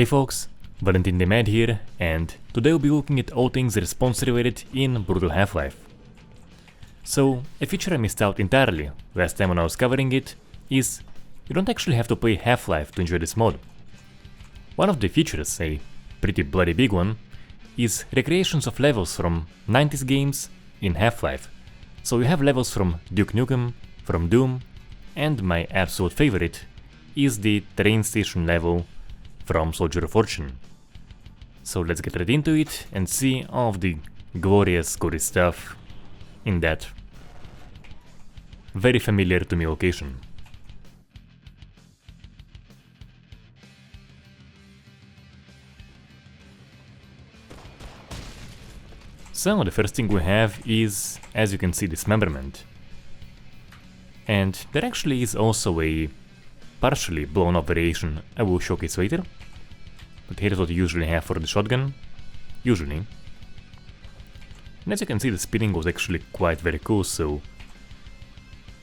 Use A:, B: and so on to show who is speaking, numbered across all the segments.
A: Hey folks, Valentin the Mad here, and today we'll be looking at all things response related in Brutal Half-Life. So, a feature I missed out entirely last time when I was covering it is you don't actually have to play Half-Life to enjoy this mod. One of the features, a pretty bloody big one, is recreations of levels from 90s games in Half-Life. So you have levels from Duke Nukem, from Doom, and my absolute favorite is the train station level from Soldier of Fortune. So let's get right into it and see all of the glorious gory stuff in that very familiar to me location. So the first thing we have is, as you can see, dismemberment. And there actually is also a partially blown up variation I will showcase later. But here's what you usually have for the shotgun. Usually. And as you can see, the spinning was actually quite very cool, so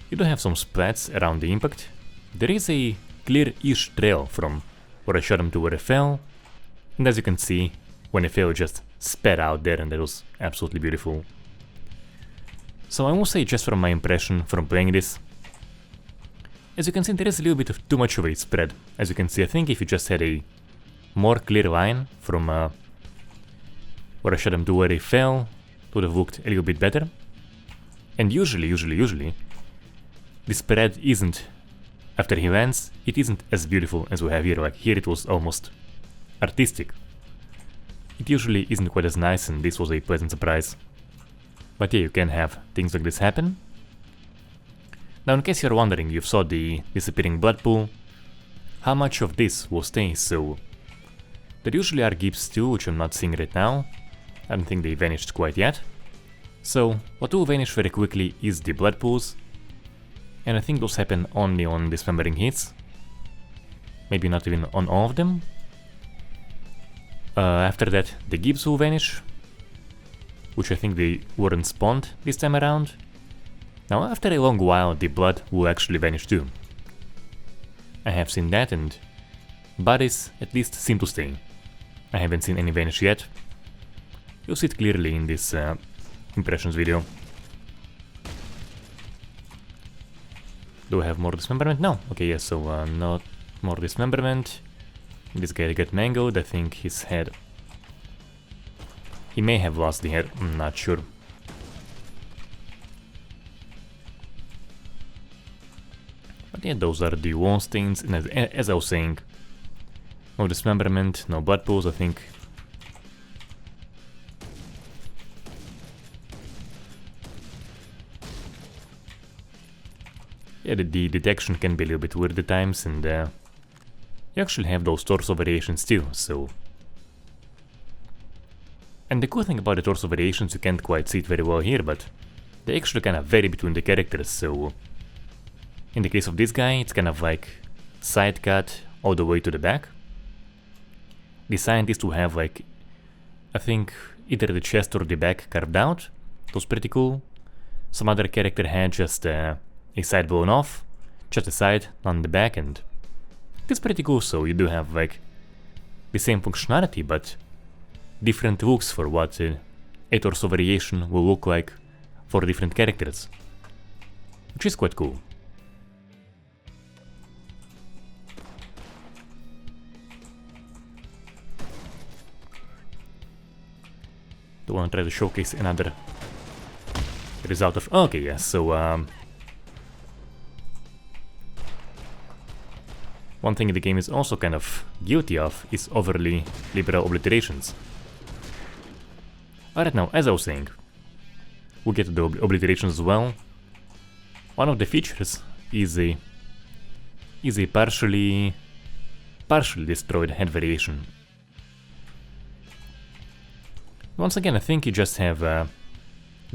A: you do have some splats around the impact. There is a clear-ish trail from where I shot him to where I fell. And as you can see, when I fell, it just spat out there, and that was absolutely beautiful. So I will say, just from my impression from playing this, as you can see, there is a little bit of too much of a spread. As you can see, I think if you just had a more clear line from where I shot him to where he fell, it would have looked a little bit better. And usually, the spread isn't, after he lands, it isn't as beautiful as we have here. Like here it was almost artistic. It usually isn't quite as nice, and this was a pleasant surprise. But yeah, you can have things like this happen. Now, in case you're wondering, you saw the disappearing blood pool, how much of this will stay? So there usually are gips too, which I'm not seeing right now. I don't think they vanished quite yet. So what will vanish very quickly is the blood pools, and I think those happen only on dismembering hits. Maybe not even on all of them. After that, the gips will vanish, which I think they weren't spawned this time around. Now, after a long while, the blood will actually vanish too. I have seen that, and bodies at least seem to stay. I haven't seen any vanish yet. You'll see it clearly in this impressions video. Do I have more dismemberment? No. Okay, yes, so not more dismemberment. This guy got mangled. I think his head... He may have lost the head, I'm not sure. But yeah, those are the wall stains, and as I was saying, no dismemberment, no blood pools, I think. Yeah, the detection can be a little bit weird at times, and you actually have those torso variations too, so... And the cool thing about the torso variations, you can't quite see it very well here, but they actually kind of vary between the characters, so... In the case of this guy, it's kind of like side cut all the way to the back. The scientist will have like, I think, either the chest or the back carved out. That was pretty cool. Some other character had just a side blown off, just a side, on the back, and it's pretty cool. So you do have like the same functionality, but different looks for what a torso variation will look like for different characters, which is quite cool. Do want to try to showcase another result of... Okay, yes, so one thing the game is also kind of guilty of is overly liberal obliterations. Alright, now, as I was saying, we'll get to the obliterations as well. One of the features is a partially destroyed head variation. Once again, I think you just have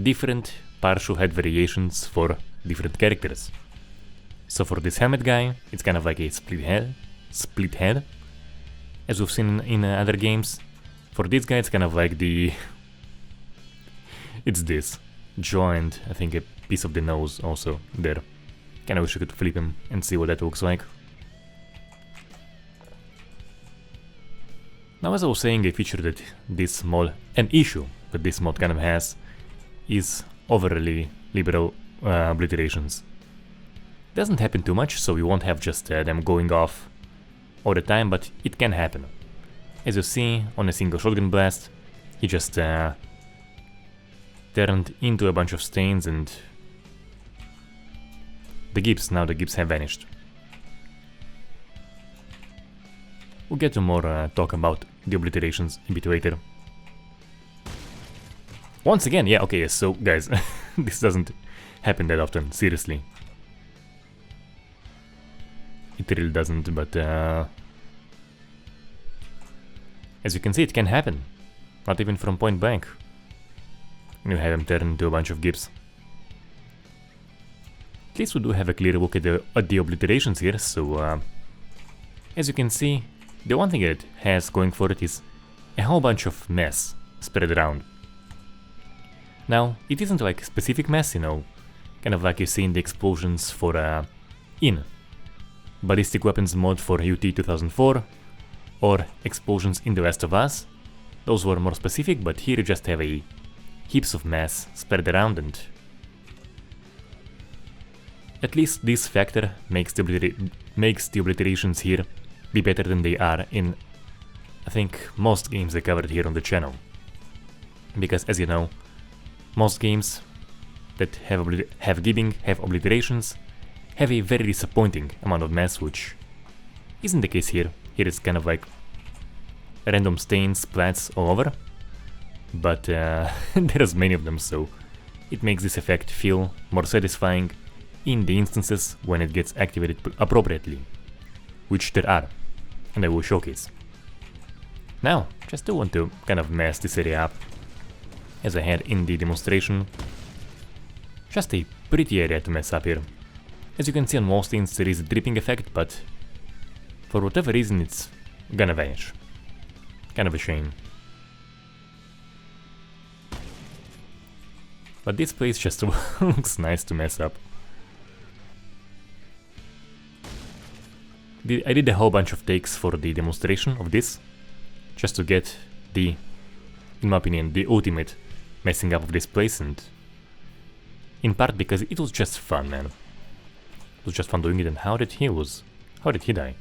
A: different partial head variations for different characters. So for this helmet guy, it's kind of like a split head, as we've seen in other games. For this guy, it's kind of like the... it's this, joined, I think, a piece of the nose also there. Kinda wish I could flip him and see what that looks like. Now, as I was saying, a feature that this mod, an issue that this mod kind of has, is overly liberal obliterations. Doesn't happen too much, so you won't have just them going off all the time, but it can happen. As you see, on a single shotgun blast, he just turned into a bunch of stains, and now the gips have vanished. We'll get to more talk about the obliterations a bit later. Once again, yeah, okay, so guys, this doesn't happen that often, seriously. It really doesn't, but as you can see, it can happen. Not even from point blank. You have him turn into a bunch of gips. At least we do have a clear look at the obliterations here, so as you can see, the one thing it has going for it is a whole bunch of mess spread around. Now, it isn't like specific mess, you know, kind of like you see in the explosions for in Ballistic Weapons mod for UT 2004, or explosions in The Last of Us. Those were more specific, but here you just have a heaps of mess spread around, and at least this factor makes the obliterations here be better than they are in, I think, most games I covered here on the channel. Because as you know, most games that have obliterations have a very disappointing amount of mess, which isn't the case here. Here it's kind of like random stains, splats all over, but there's many of them, so it makes this effect feel more satisfying in the instances when it gets activated appropriately, which there are, and I will showcase. Now, just do want to kind of mess this area up, as I had in the demonstration. Just a pretty area to mess up here. As you can see on most things there is a dripping effect, but for whatever reason it's gonna vanish. Kind of a shame. But this place just looks nice to mess up. I did a whole bunch of takes for the demonstration of this, just to get the, in my opinion, the ultimate messing up of this place, and in part because it was just fun, man. It was just fun doing it. And how did he die?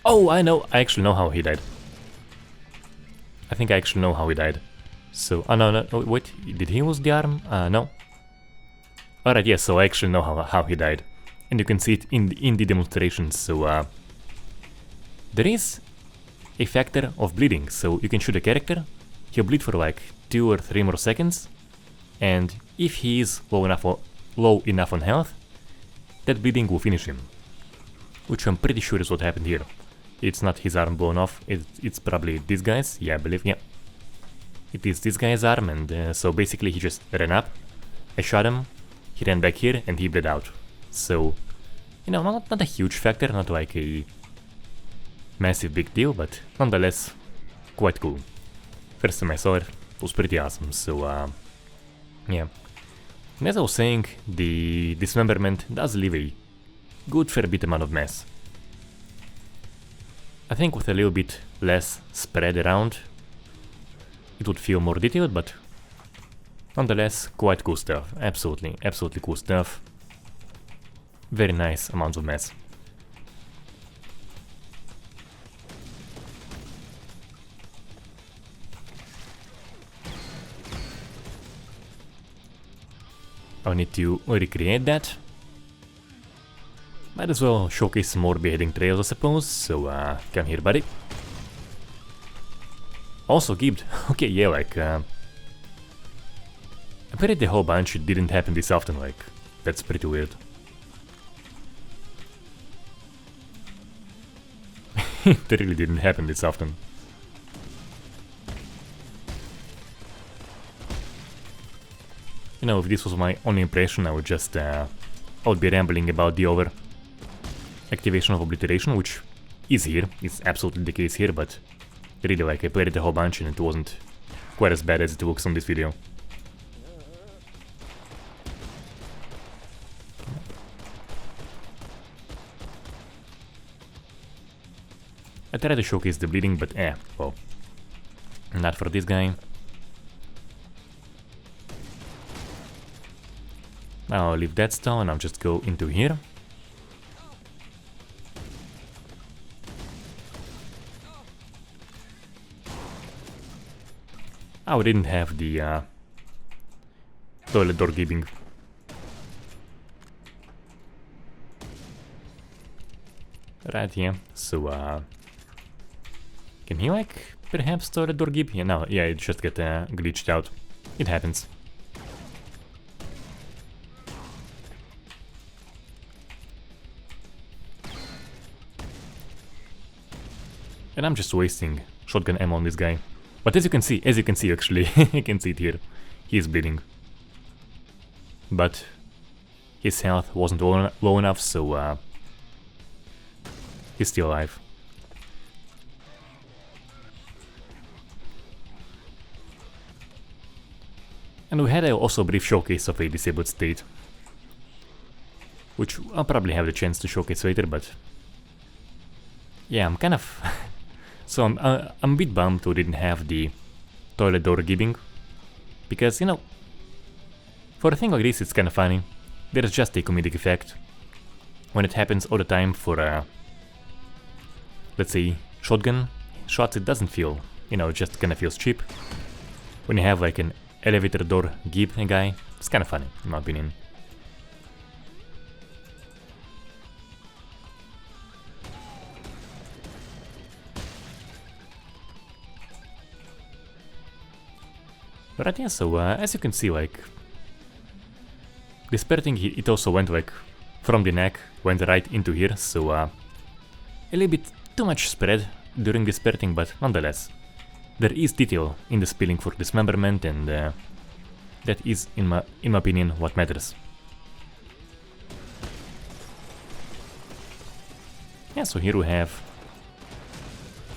A: Oh, I actually know how he died. I think I actually know how he died. So, no, wait, did he lose the arm? No. Alright, yes, so I actually know how he died. And you can see it in the demonstration, so there is a factor of bleeding, so you can shoot a character, he'll bleed for like 2 or 3 more seconds, and if he is low enough on health, that bleeding will finish him. Which I'm pretty sure is what happened here. It's not his arm blown off, it's probably this guy's, yeah, I believe, yeah. It is this guy's arm, and so basically he just ran up, I shot him, he ran back here, and he bled out. So, you know, not a huge factor, not like a massive big deal, but nonetheless, quite cool. First time I saw it was pretty awesome, so yeah. And as I was saying, the dismemberment does leave a good fair bit amount of mess. I think with a little bit less spread around, it would feel more detailed, but nonetheless, quite cool stuff. Absolutely cool stuff. Very nice amounts of mess. I'll need to recreate that. Might as well showcase some more beheading trails, I suppose, so come here, buddy. Also gibbed. Okay, yeah, like I bet the whole bunch it didn't happen this often, like, that's pretty weird. It really didn't happen this often. You know, if this was my only impression, I would just I would be rambling about the over activation of Obliteration, which is here, it's absolutely the case here, but really, like, I played it a whole bunch and it wasn't quite as bad as it looks on this video. I tried to showcase the bleeding, but well, not for this guy. Now I'll leave that stone, I'll just go into here. Oh, I didn't have the toilet door giving. Right here, so can he like perhaps toilet door give? Yeah, no, yeah, it just get glitched out. It happens. And I'm just wasting shotgun ammo on this guy. But as you can see actually, you can see it here, he is bleeding. But his health wasn't low enough, so he's still alive. And we had also a brief showcase of a disabled state, which I'll probably have the chance to showcase later, but yeah, I'm kind of so I'm a bit bummed we didn't have the toilet door giving, because, you know, for a thing like this it's kind of funny. There's just a comedic effect when it happens all the time for let's say shotgun shots. It doesn't feel, you know, it just kind of feels cheap. When you have like an elevator door give a guy, it's kind of funny in my opinion. But yeah, so as you can see, like, disperting, it also went like from the neck, went right into here, so a little bit too much spread during disperting, but nonetheless, there is detail in the spilling for dismemberment, and that is, in my opinion, what matters. Yeah, so here we have,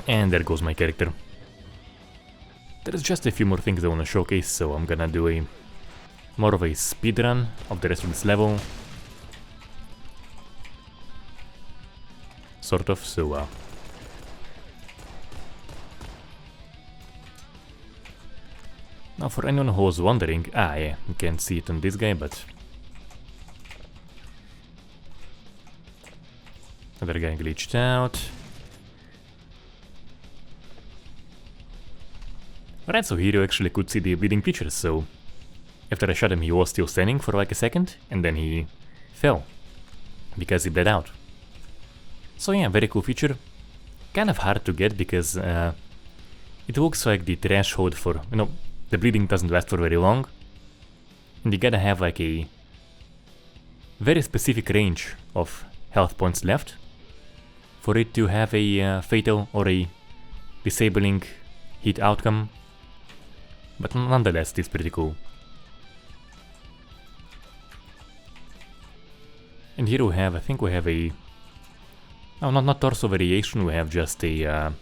A: and there goes my character. There's just a few more things I want to showcase, so I'm gonna do a more of a speed run of the rest of this level. Sort of, so now for anyone who was wondering, yeah, you can't see it on this guy, but other guy glitched out. Alright, so here you actually could see the bleeding features, so after I shot him he was still standing for like a second, and then he fell, because he bled out. So yeah, very cool feature. Kind of hard to get, because it looks like the threshold for, you know, the bleeding doesn't last for very long, and you gotta have like a very specific range of health points left for it to have a fatal or a disabling hit outcome. But nonetheless, it's pretty cool. And here we have, I think we have a... Oh, not torso variation, we have just a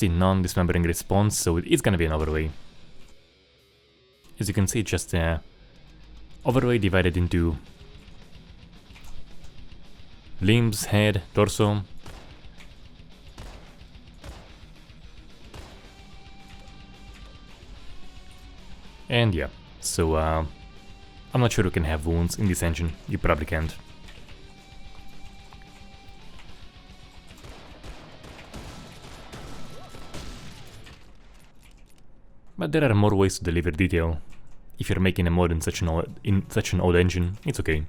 A: non-dismembering response, so it's gonna be an overlay. As you can see, just overlay divided into limbs, head, torso. And yeah, so I'm not sure you can have wounds in this engine, you probably can't. But there are more ways to deliver detail. If you're making a mod in such an old engine, it's okay.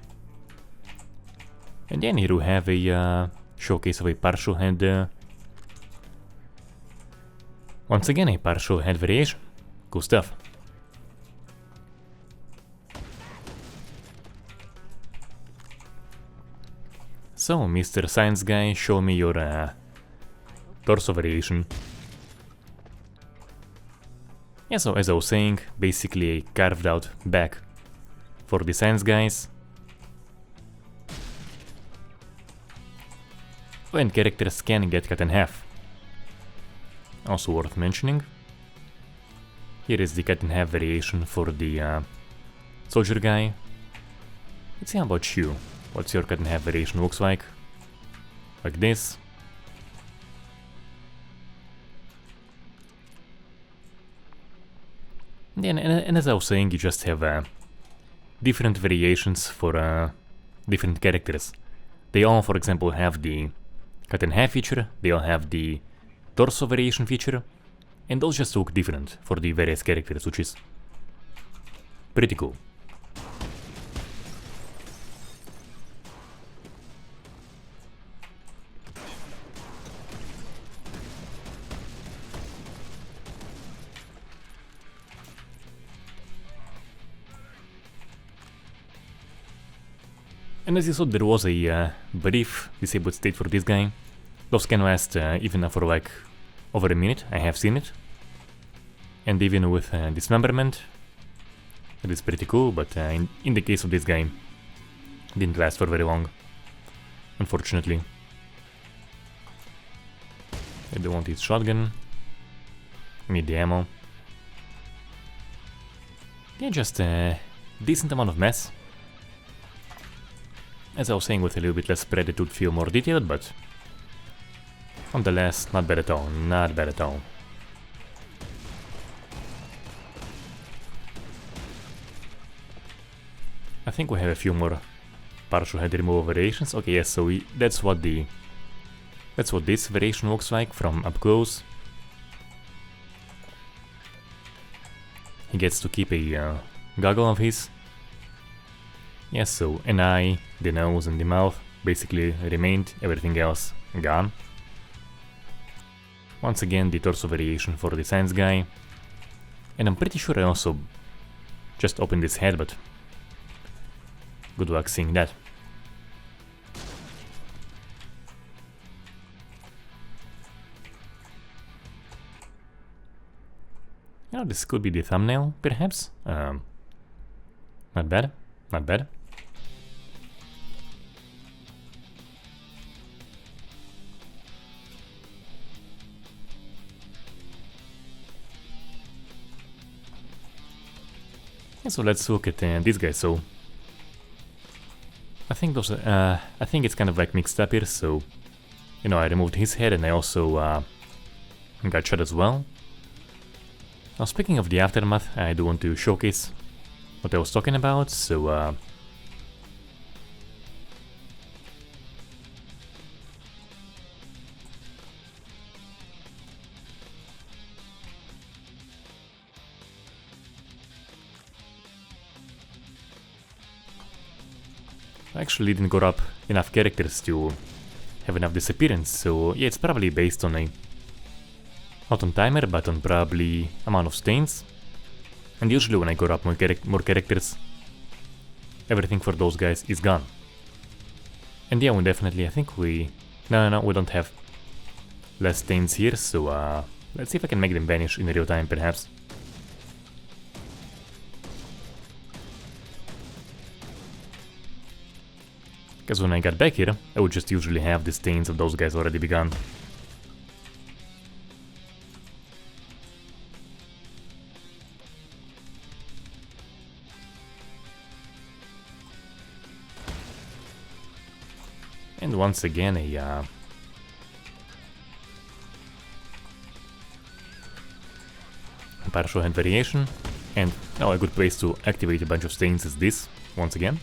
A: And then here we have a showcase of a partial head. Once again, a partial head variation. Cool stuff. So, Mr. Science Guy, show me your torso variation. Yeah, so as I was saying, basically a carved out back for the science guys. When characters can get cut in half. Also worth mentioning. Here is the cut in half variation for the soldier guy. Let's see how about you. What's your cut in half variation looks like? Like this. And as I was saying, you just have different variations for different characters. They all, for example, have the cut in half feature, they all have the torso variation feature, and those just look different for the various characters, which is pretty cool. And as you saw, there was a brief disabled state for this guy. Those can last even for like over a minute, I have seen it. And even with dismemberment, it is pretty cool, but in the case of this guy, it didn't last for very long, unfortunately. I don't want his shotgun, need the ammo. Yeah, just a decent amount of mess. As I was saying, with a little bit less spread it would feel more detailed, but nonetheless, not bad at all, not bad at all. I think we have a few more partial head removal variations. Okay, yes, so that's what this variation looks like from up close. He gets to keep a goggle of his. Yes, so an eye, the nose and the mouth basically remained, everything else gone. Once again, the torso variation for the science guy. And I'm pretty sure I also just opened his head, but good luck seeing that. You know, this could be the thumbnail, perhaps? Not bad, not bad. So let's look at this guy. So I think those I think it's kind of like mixed up here. So you know, I removed his head and I also got shot as well. Now speaking of the aftermath, I do want to showcase what I was talking about. So I actually didn't got up enough characters to have enough disappearance, so yeah, it's probably based on a not on timer, but on probably amount of stains. And usually when I got up more characters, everything for those guys is gone. And yeah, we definitely, I think we... No, we don't have less stains here, so let's see if I can make them vanish in real time, perhaps. Because when I got back here, I would just usually have the stains of those guys already be gone. And once again a partial hand variation. And now a good place to activate a bunch of stains is this, once again.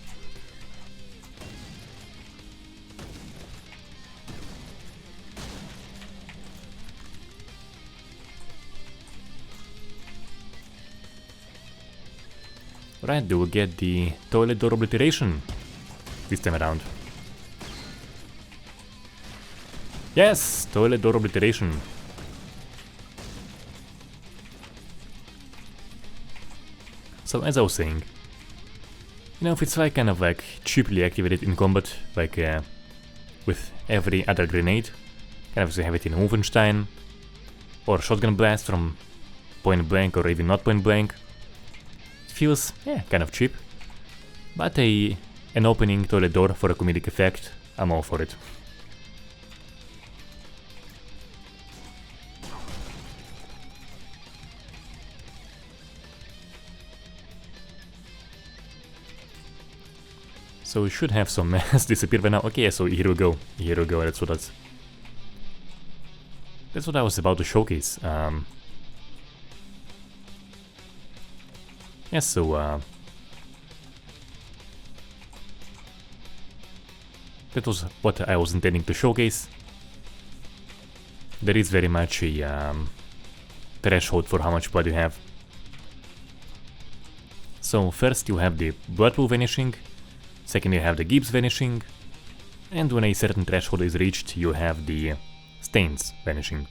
A: Right, do we get the toilet door obliteration this time around? Yes! Toilet door obliteration. So as I was saying, you know, if it's like kind of like cheaply activated in combat, like with every other grenade, kind of have it in Wolfenstein, or shotgun blast from point blank or even not point blank, feels, yeah, kind of cheap, but an opening toilet door for a comedic effect, I'm all for it. So we should have some mass disappear by now. Okay, so here we go, that's what I was about to showcase. Yes, so that was what I was intending to showcase. There is very much a threshold for how much blood you have. So first you have the blood pool vanishing, second you have the Gibbs vanishing, and when a certain threshold is reached you have the stains vanishing.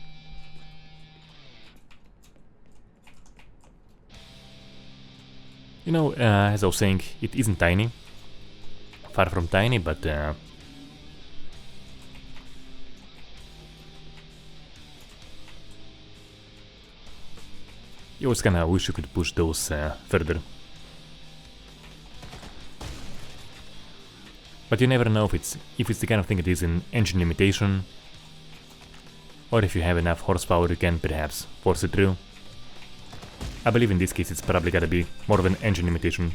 A: You know, as I was saying, it isn't tiny, far from tiny, but you always kinda wish you could push those further. But you never know if it's the kind of thing that is an engine limitation, or if you have enough horsepower you can perhaps force it through. I believe in this case it's probably gotta be more of an engine limitation.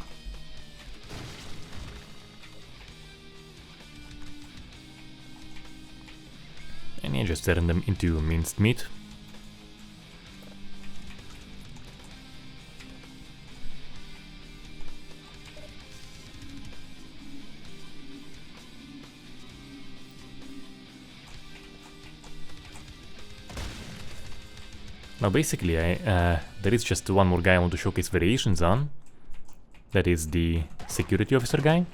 A: And yeah, just turn them into minced meat. Now basically there is just one more guy I want to showcase variations on. That is the security officer guy.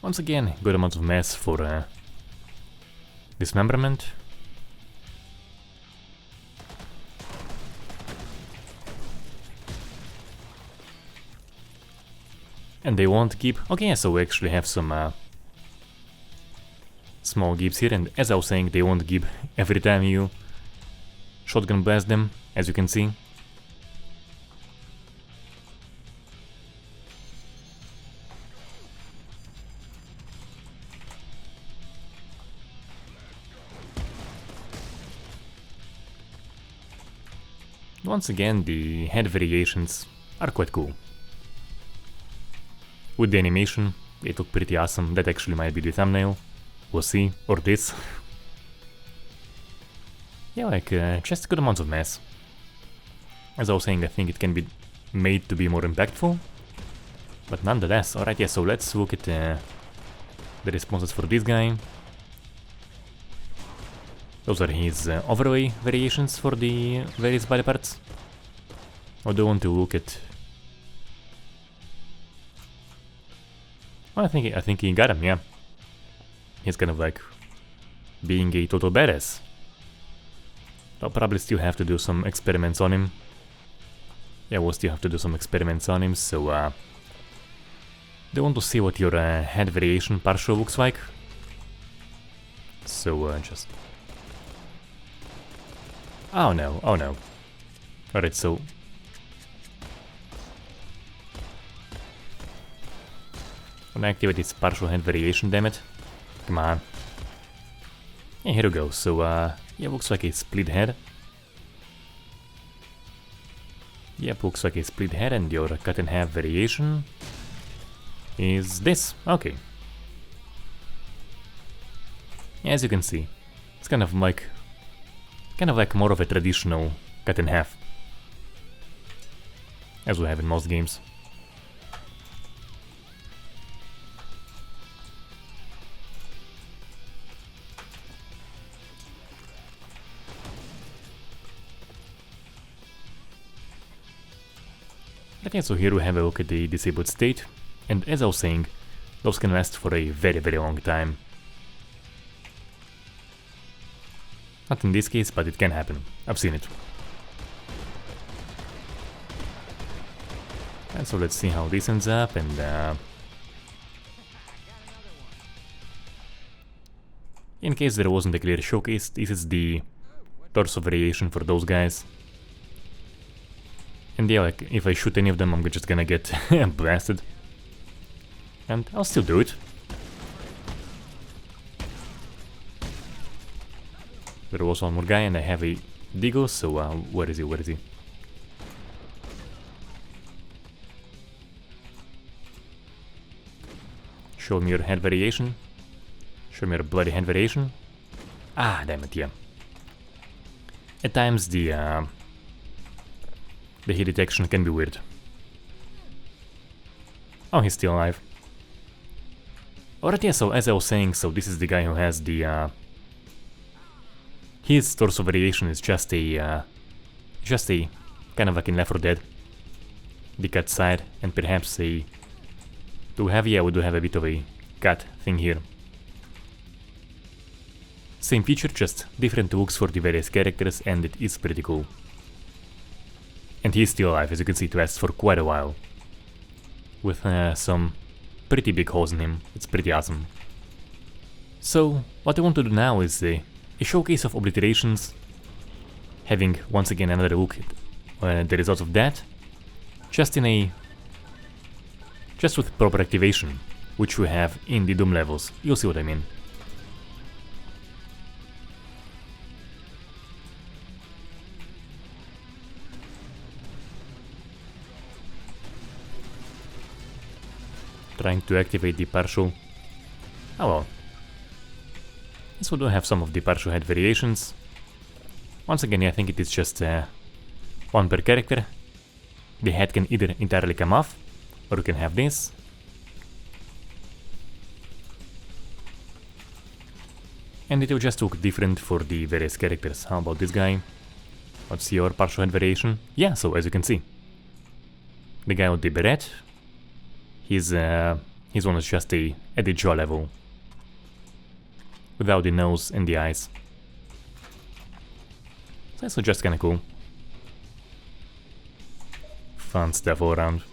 A: Once again, good amounts of mass for dismemberment. And they won't keep. Okay, so we actually have some small gibbs here, and as I was saying, they won't give every time you shotgun blast them, as you can see. Once again, the head variations are quite cool. With the animation, it looked pretty awesome. That actually might be the thumbnail. We'll see. Or this. Yeah, like, just good amounts of mass. As I was saying, I think it can be made to be more impactful. But nonetheless, alright, yeah, so let's look at the responses for this guy. Those are his overlay variations for the various body parts. I do want to look at... Well, I think he got him, yeah. He's kind of like being a total badass. I'll probably still have to do some experiments on him. Yeah, we'll still have to do some experiments on him, so they want to see what your head variation partial looks like. So just... Oh no, oh no. Alright, so... I'm gonna activate this partial head variation, damn it. Come on. Yeah, here we go. So, yeah, looks like a split head. Yep, looks like a split head, and your cut in half variation is this. Okay. Yeah, as you can see, it's kind of like more of a traditional cut in half, as we have in most games. Okay, so here we have a look at the disabled state, and as I was saying, those can last for a very, very long time. Not in this case, but it can happen. I've seen it. And so let's see how this ends up, and in case there wasn't a clear showcase, this is the torso variation for those guys. And yeah, like, if I shoot any of them, I'm just gonna get blasted. And I'll still do it. There was one more guy, and I have a Deagle, so where is he, where is he? Show me your head variation. Show me your bloody head variation. Ah, damn it, yeah. At times the hit detection can be weird. Oh, he's still alive. Alright, yeah, so as I was saying, so this is the guy who has the his torso variation is just a kind of like in Left 4 Dead, the cut side, and perhaps a we do have a bit of a cut thing here. Same feature, just different looks for the various characters, and it is pretty cool. And he's still alive, as you can see, it lasts for quite a while, with some pretty big holes in him. It's pretty awesome. So what I want to do now is a showcase of Obliterations, having once again another look at the results of that, just with proper activation, which we have in the Doom levels. You'll see what I mean. Trying to activate the partial. Oh well. Yes, we do have some of the partial head variations. Once again, I think it is just one per character. The head can either entirely come off, or you can have this. And it will just look different for the various characters. How about this guy? What's your partial head variation? Yeah, so as you can see, the guy with the beret, his one is just at the jaw level, without the nose and the eyes. So that's just kinda cool. Fun stuff all around.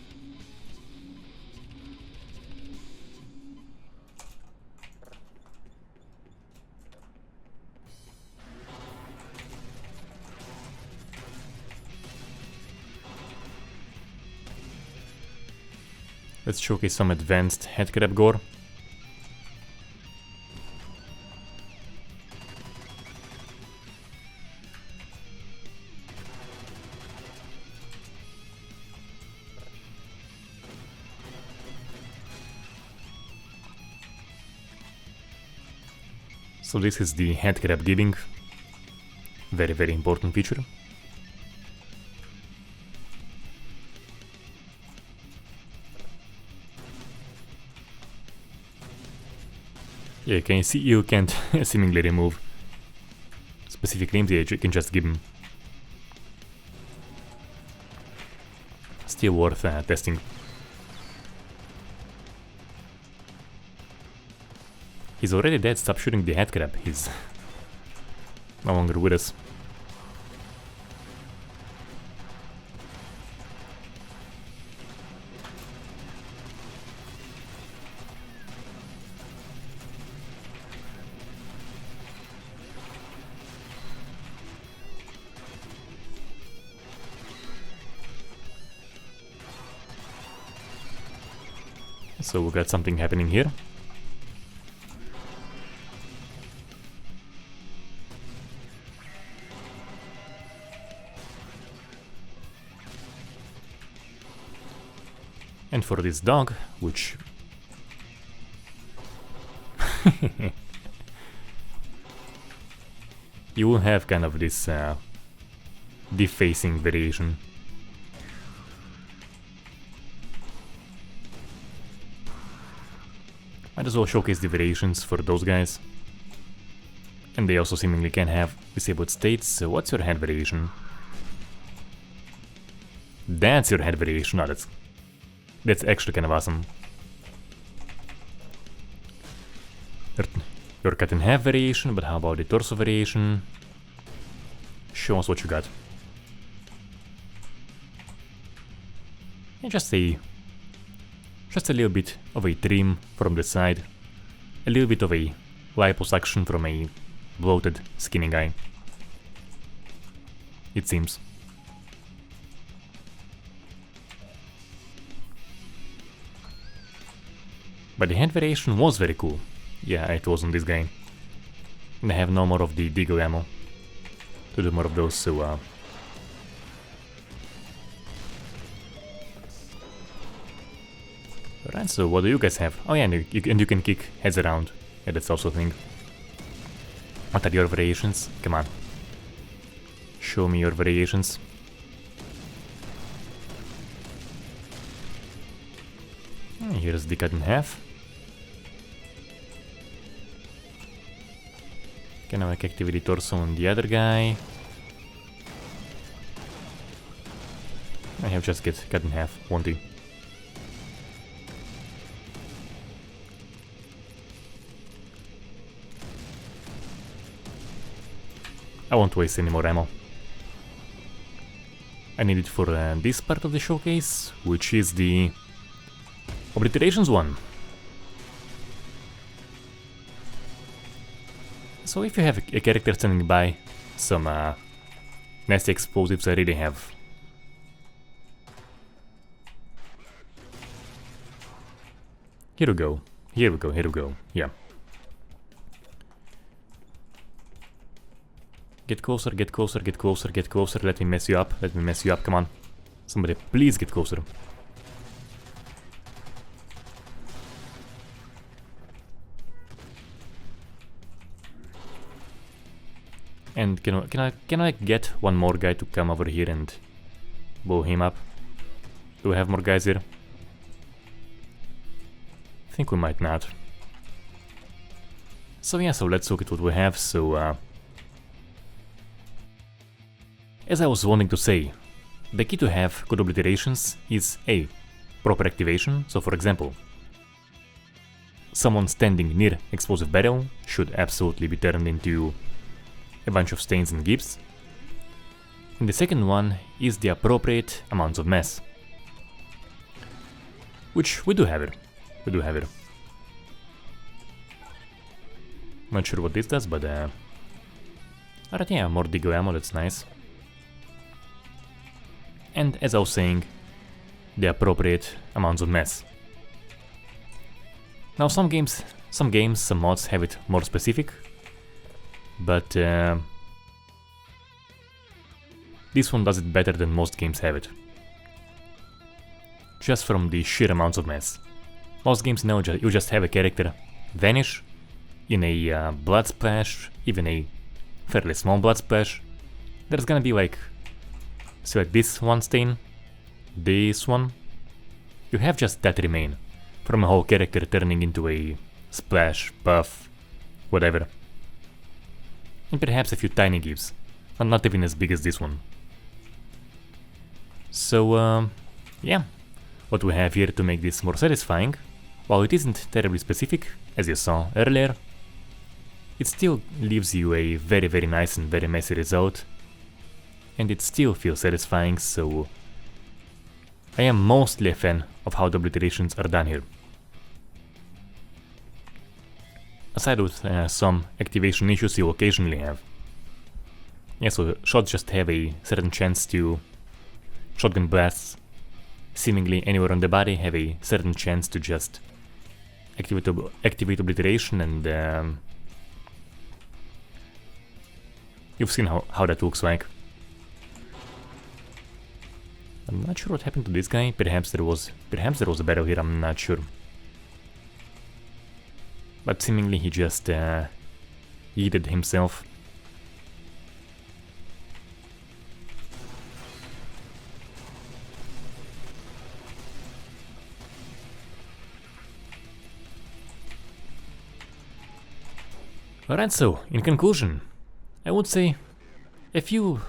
A: Let's showcase some advanced Headcrab Gore. So this is the Headcrab giving. Very, very important feature. Yeah, can you see, you can't seemingly remove specific names, yeah, you can just give them. Still worth testing. He's already dead, stop shooting the Headcrab, he's no longer with us. So we got something happening here. And for this dog, which you will have kind of this defacing variation. Might as well showcase the variations for those guys. And they also seemingly can have disabled states. So what's your head variation? That's your head variation. No, that's actually kind of awesome. Your cut in half variation, but how about the torso variation? Show us what you got. And just a little bit of a trim from the side, a little bit of a liposuction from a bloated, skinny guy. It seems. But the head variation was very cool. Yeah, it wasn't this guy. And I have no more of the deagle ammo to do more of those, so Alright, so what do you guys have? Oh yeah, and you can kick heads around. Yeah, that's also a thing. What are your variations? Come on. Show me your variations. Here's the cut in half. Can I activate the torso on the other guy? I have just get cut in half, won't he? I won't waste any more ammo. I need it for this part of the showcase, which is the Obliterations one. So if you have a character standing by, some nasty explosives I really have. Here we go, here we go, here we go, yeah. Get closer, get closer, get closer, get closer, let me mess you up, come on. Somebody please get closer. And can I get one more guy to come over here and blow him up? Do we have more guys here? I think we might not. So yeah, so let's look at what we have. So as I was wanting to say, the key to have good obliterations is A. Proper activation. So for example, someone standing near explosive barrel should absolutely be turned into a bunch of stains and gips. And the second one is the appropriate amounts of mass, which we do have it. We do have it. Not sure what this does, but alright, yeah, more Digo ammo, that's nice. And as I was saying, the appropriate amounts of mass. Now some games, some mods have it more specific, but this one does it better than most games have it. Just from the sheer amounts of mass. Most games now you just have a character vanish in a blood splash, even a fairly small blood splash. There's gonna be like, so like this one stain, this one. You have just that remain from a whole character turning into a splash, buff, whatever. And perhaps a few tiny gives, but not even as big as this one. So yeah, what we have here to make this more satisfying, while it isn't terribly specific, as you saw earlier, it still leaves you a very very nice and very messy result, and it still feels satisfying, so I am mostly a fan of how the obliterations are done here. Aside with some activation issues you occasionally have. Yeah, so shots just have a certain chance to... Shotgun blasts, seemingly anywhere on the body, have a certain chance to just activate obliteration, and you've seen how that looks like. I'm not sure what happened to this guy. Perhaps there was a battle here, I'm not sure. But seemingly he just yeeted himself. Alright, so in conclusion, I would say a few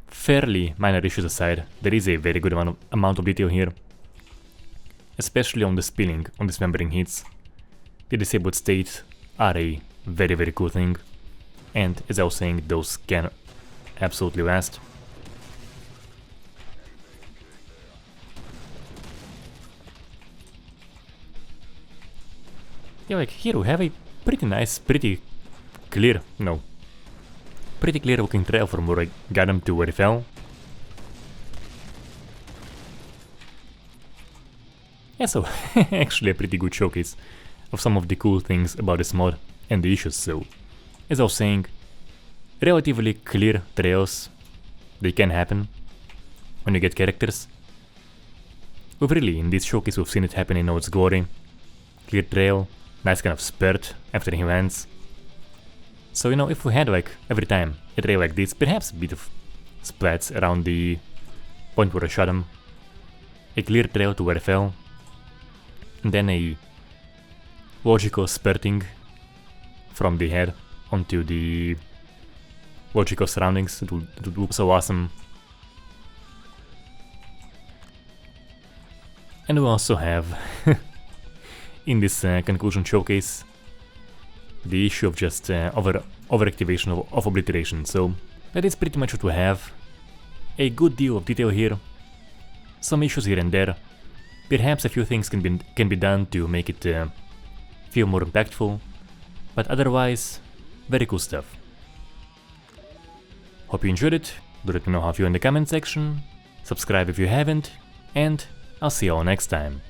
A: fairly minor issues aside, there is a very good amount of detail here, especially on the spilling, on dismembering hits. The disabled state are a very very cool thing, and as I was saying, those can absolutely last. Yeah, like here we have a pretty nice, pretty clear looking trail from where I got him to where he fell. Yeah, so actually a pretty good showcase of some of the cool things about this mod and the issues. So, as I was saying, relatively clear trails, they can happen when you get characters. Really, in this showcase we've seen it happen in notes Gore. Clear trail, nice kind of spurt after he lands. So if we had like every time a trail like this, perhaps a bit of splats around the point where I shot him, a clear trail to where I fell, and then a logical spurting from the head onto the logical surroundings, it would look so awesome. And we also have in this conclusion showcase the issue of just overactivation of Obliteration. So that is pretty much what we have. A good deal of detail here, some issues here and there. Perhaps a few things can be done to make it feel more impactful, but otherwise, very cool stuff. Hope you enjoyed it. Do let me know how you feel in the comment section. Subscribe if you haven't, and I'll see you all next time.